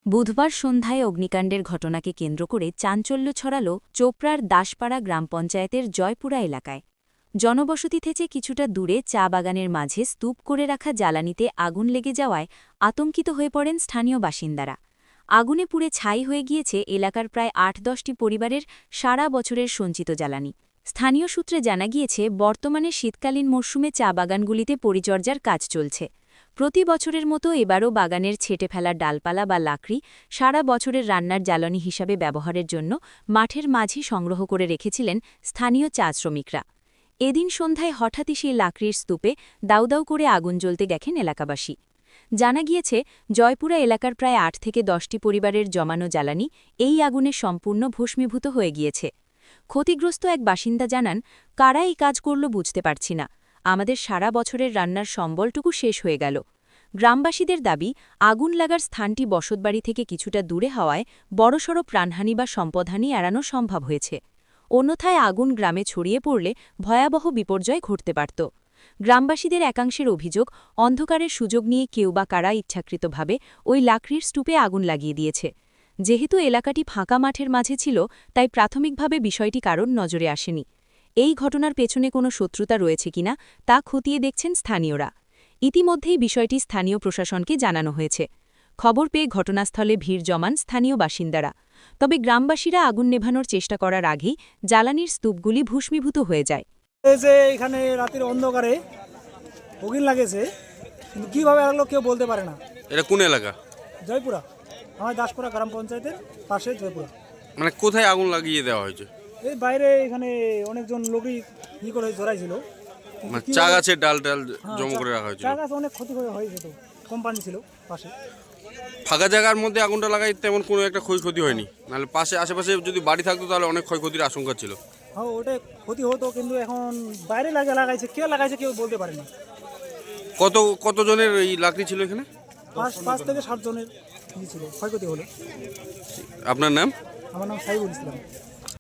বুধবার সন্ধ্যায় অগ্নিকাণ্ডের ঘটনাকে কেন্দ্র করে চাঞ্চল্য ছড়াল চোপড়ার দাসপাড়া গ্রাম পঞ্চায়েতের জয়পুরা এলাকায়। জনবসতি থেকে কিছুটা দূরে চা বাগানের মাঝে স্তূপ করে রাখা জ্বালানিতে আগুন লেগে যাওয়ায় আতঙ্কিত হয়ে পড়েন স্থানীয় বাসিন্দারা। আগুনে পুড়ে ছাই হয়ে গিয়েছে এলাকার প্রায় ৮-১০টি পরিবারের সারা বছরের সঞ্চিত জ্বালানি। স্থানীয় সূত্রে জানা গিয়েছে, বর্তমানে শীতকালীন মরশুমে চা বাগানগুলিতে পরিচর্যার কাজ চলছে। প্রতি বছরের মতো এবারও বাগানের ছেটে ফেলা ডালপালা বা লাকড়ি সারা বছরের রান্নার জ্বালানি হিসাবে ব্যবহারের জন্য মাঠের মাঝে সংগ্রহ করে রেখেছিলেন স্থানীয় চা শ্রমিকরা। এদিন সন্ধ্যায় হঠাৎই সেই লাকড়ির স্তূপে দাউ দাউ করে আগুন জ্বলতে দেখেন এলাকাবাসী। জানা গিয়েছে, জয়পুরা এলাকার প্রায় ৮ থেকে ১০টি পরিবারের জমানো জ্বালানি এই আগুনে সম্পূর্ণ ভস্মীভূত হয়ে গিয়েছে। ক্ষতিগ্রস্ত এক বাসিন্দা জানান, কারা এই কাজ করল বুঝতে পারছি না, আমাদের সারা বছরের রান্নার সম্বলটুকু শেষ হয়ে গেল। গ্রামবাসীদের দাবি, আগুন লাগার স্থানটি বসতবাড়ি থেকে কিছুটা দূরে হওয়ায় বড়সড় প্রাণহানি বা সম্পদহানি এড়ানো সম্ভব হয়েছে। অন্যথায় আগুন গ্রামে ছড়িয়ে পড়লে ভয়াবহ বিপর্যয় ঘটতে পারত। গ্রামবাসীদের একাংশের অভিযোগ, অন্ধকারের সুযোগ নিয়ে কেউ বা কারা ইচ্ছাকৃতভাবে ওই লাকড়ির স্তূপে আগুন লাগিয়ে দিয়েছে। যেহেতু এলাকাটি ফাঁকা মাঠের মাঝে ছিল, তাই প্রাথমিকভাবে বিষয়টি কারণ নজরে আসেনি। এই ঘটনার পেছনে কোনো শত্রুতা রয়েছে কিনা তা খতিয়ে দেখছেন স্থানীয়রা। ইতিমধ্যেই বিষয়টি স্থানীয় প্রশাসনকে জানানো হয়েছে। খবর পেয়ে ঘটনাস্থলে ভিড় জমান স্থানীয় বাসিন্দারা। তবে গ্রামবাসীরা আগুন নেভানোর চেষ্টা করার আগেই জ্বালানির স্তূপগুলি ভস্মীভূত হয়ে যায়। এই যে এখানে রাতের অন্ধকারে আগুন লাগেছে, কিন্তু কিভাবে লাগলো কেউ বলতে পারে না। এটা কোন এলাকা? জয়পুরা, আমার দাসপুরা গ্রাম পঞ্চায়েতের পাশে জয়পুরা। মানে কোথায় আগুন লাগিয়ে দেওয়া হয়েছে? এই বাইরে এখানে অনেকজন লোকই করে জড়াইছিল। মানে চা গাছের ডাল জমা করে রাখা হয়েছিল। চা গাছ অনেক ক্ষতি হয়েছে, তো কোম্পানি ছিল পাশে। ফাঁকা জায়গার মধ্যে আগুনটা লাগাই তেমন কোনো একটা ক্ষয়ক্ষতি হয়নি, নাহলে পাশে আশেপাশে যদি বাড়ি থাকতো তাহলে অনেক ক্ষয়ক্ষতির আশঙ্কা ছিল। হ্যাঁ, ওটাই ক্ষতি হতো, কিন্তু এখন বাইরে লাগাইছে, কে লাগাইছে কেউ বলতে পারে না। কতজনের এই লাকড়ি ছিল এখানে? 5 থেকে 7 জনের ছিল, ক্ষয়ক্ষতি হলো। আপনার নাম? আমার নাম সাইবুল ইসলাম।